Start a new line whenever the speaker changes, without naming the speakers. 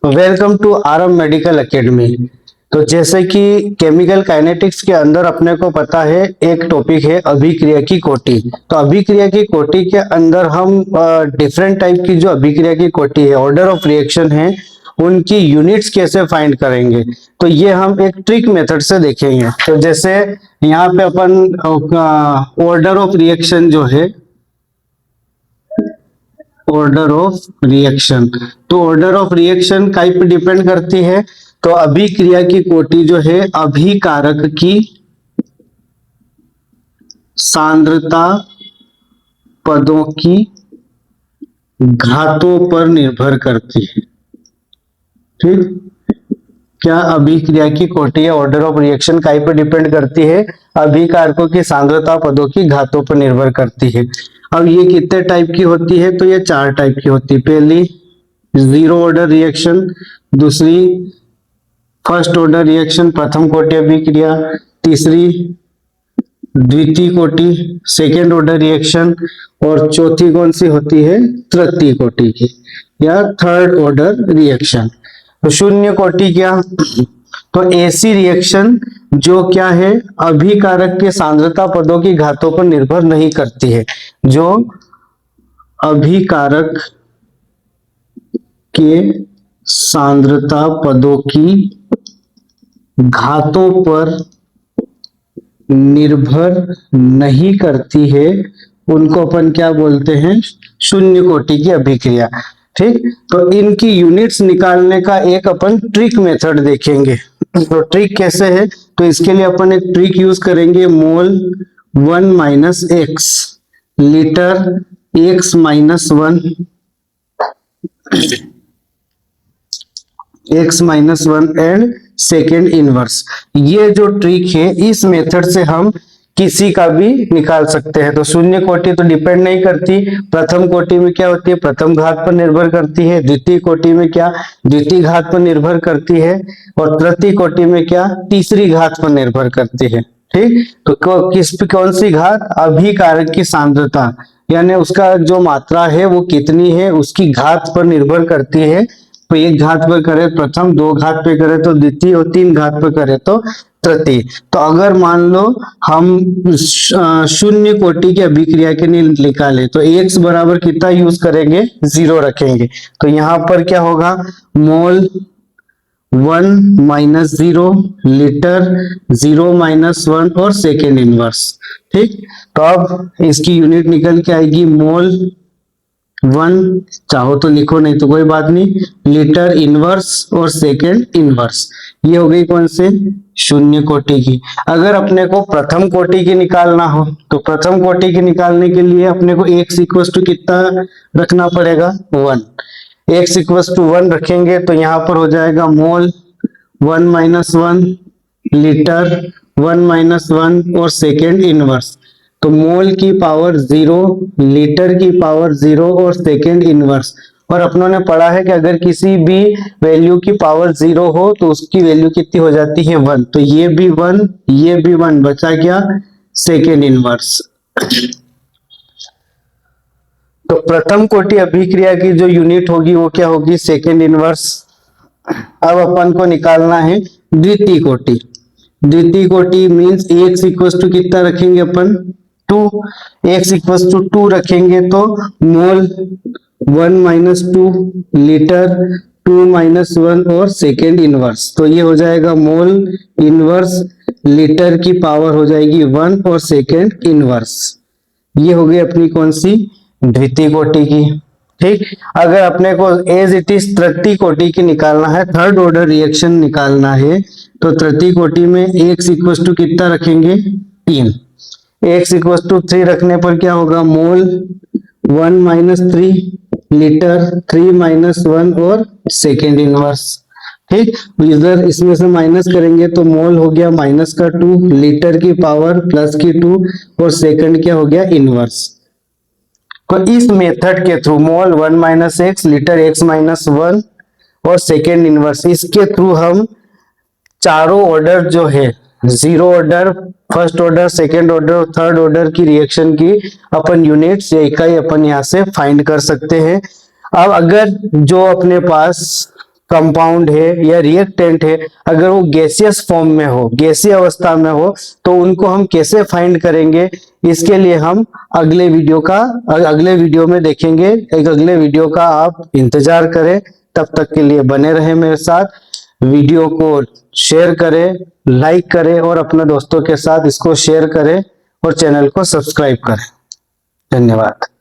Welcome to RM medical academy. तो जैसे कि केमिकल काइनेटिक्स के अंदर अपने को पता है एक टॉपिक है अभिक्रिया की कोटि। तो अभिक्रिया की कोटि के अंदर हम डिफरेंट टाइप की जो अभिक्रिया की कोटि है, ऑर्डर ऑफ रिएक्शन है, उनकी यूनिट्स कैसे फाइंड करेंगे। तो ये हम एक ट्रिक मेथड से देखेंगे। तो जैसे यहाँ पे अपन ऑर्डर ऑफ रिएक्शन जो है, ऑर्डर ऑफ रिएक्शन, तो ऑर्डर ऑफ रिएक्शन काई पे डिपेंड करती है। तो अभिक्रिया की कोटि जो है अभिकारक की सांद्रता पदों की घातों पर निर्भर करती है। ठीक, क्या अभिक्रिया की कोटि या ऑर्डर ऑफ रिएक्शन काई पर डिपेंड करती है? अभिकारकों की सांद्रता पदों की घातों पर निर्भर करती है। अब ये कितने टाइप की होती है? तो ये 4 टाइप की होती है। पहली जीरो ऑर्डर रिएक्शन, दूसरी फर्स्ट ऑर्डर रिएक्शन प्रथम कोटि अभिक्रिया, तीसरी द्वितीय कोटि सेकेंड ऑर्डर रिएक्शन, और चौथी कौन सी होती है? तृतीय कोटि की या थर्ड ऑर्डर रिएक्शन। तो शून्य कोटि क्या? तो ऐसी रिएक्शन जो क्या है, अभिकारक के सांद्रता पदों की घातों पर निर्भर नहीं करती है, जो अभिकारक के सांद्रता पदों की घातों पर निर्भर नहीं करती है, उनको अपन क्या बोलते हैं? शून्य कोटि की अभिक्रिया। ठीक, तो इनकी यूनिट्स निकालने का एक अपन ट्रिक मेथड देखेंगे। तो ट्रिक कैसे है? तो इसके लिए अपन एक ट्रिक यूज करेंगे, मोल 1 minus x, litre x minus 1, x minus 1 and second inverse. ये जो ट्रिक है, इस मेथड से हम किसी का भी निकाल सकते हैं। तो शून्य कोटि तो डिपेंड नहीं करती। प्रथम कोटि में क्या होती है? प्रथम घात पर निर्भर करती है। द्वितीय कोटि में क्या? द्वितीय घात पर निर्भर करती है। और तृतीय कोटि में क्या? तीसरी घात पर निर्भर करती है। ठीक, तो कौन सी घात? अभिकारक की सांद्रता, यानी उसका जो मात्रा है वो कितनी है, उसकी घात पर निर्भर करती है। तो एक घात पर करे प्रथम, दो घात पे करे तो द्वितीय, और तीन घात पे करे तो तृतीय। तो अगर मान लो हम शून्य कोटि की अभिक्रिया के लिए निकाले तो x बराबर कितना यूज करेंगे? 0 रखेंगे। तो यहाँ पर क्या होगा? मोल 1 माइनस 0, लीटर 0 माइनस 1 और सेकेंड इनवर्स। ठीक, तो अब इसकी यूनिट निकल के आएगी मोल 1, चाहो तो लिखो, नहीं तो कोई बात नहीं, लीटर इनवर्स और सेकेंड इनवर्स। ये हो गई कौन से? शून्य कोटि की। अगर अपने को प्रथम कोटि की निकालना हो तो प्रथम कोटि की निकालने के लिए अपने को x इक्वल टू कितना रखना पड़ेगा? 1। x इक्वल टू 1 रखेंगे तो यहाँ पर हो जाएगा मोल 1 माइनस 1, लीटर 1 माइनस 1 और सेकेंड इनवर्स। तो मोल की पावर 0, लीटर की पावर 0 और सेकेंड इनवर्स। और अपनों ने पढ़ा है कि अगर किसी भी वैल्यू की पावर 0 हो तो उसकी वैल्यू कितनी हो जाती है? 1। तो ये भी 1, ये भी 1, बचा क्या? Second inverse. तो प्रथम कोटि अभिक्रिया की जो यूनिट होगी वो क्या होगी? Second inverse. अब अपन को निकालना है द्वितीय कोटि। द्वितीय कोटि मींस x इक्वल टू कितना रखेंगे अपन? 2। x इक्वल टू 2 रखेंगे तो मोल 1 माइनस 2, लीटर 2 माइनस 1 और सेकेंड इनवर्स। तो ये हो जाएगा मोल इनवर्स, लीटर की पावर हो जाएगी 1 और सेकेंड इनवर्स। ये हो गई अपनी कौन सी? द्वितीय कोटि की। ठीक, अगर अपने को एज इट इज तृतीय कोटि की निकालना है, थर्ड ऑर्डर रिएक्शन निकालना है, तो तृतीय कोटि में x इक्वल टू कितना रखेंगे? 3। x इक्वल टू 3 रखने पर क्या होगा? मोल 1 माइनस 3, लीटर 3 माइनस 1 और सेकेंड इनवर्स। ठीक, इधर इसमें से माइनस करेंगे तो मोल हो गया माइनस का 2, लीटर की पावर प्लस की 2 और सेकेंड क्या हो गया? इनवर्स। तो इस मेथड के थ्रू मोल 1 minus x, litre x minus 1 और सेकेंड इनवर्स, इसके थ्रू हम चारों ऑर्डर जो है, zero order, first order, second order और थर्ड ऑर्डर की रिएक्शन की अपन यूनिट्स या इकाई अपन यहाँ से फाइंड कर सकते हैं। अब अगर जो अपने पास कंपाउंड है या रिएक्टेंट है, अगर वो गैसियस फॉर्म में हो, गैसीय अवस्था में हो, तो उनको हम कैसे फाइंड करेंगे, इसके लिए हम अगले वीडियो में देखेंगे। एक अगले वीडियो का आप इंतजार करें, तब तक के लिए बने रहे मेरे साथ। वीडियो को शेयर करें, लाइक करें और अपने दोस्तों के साथ इसको शेयर करें और चैनल को सब्सक्राइब करें। धन्यवाद।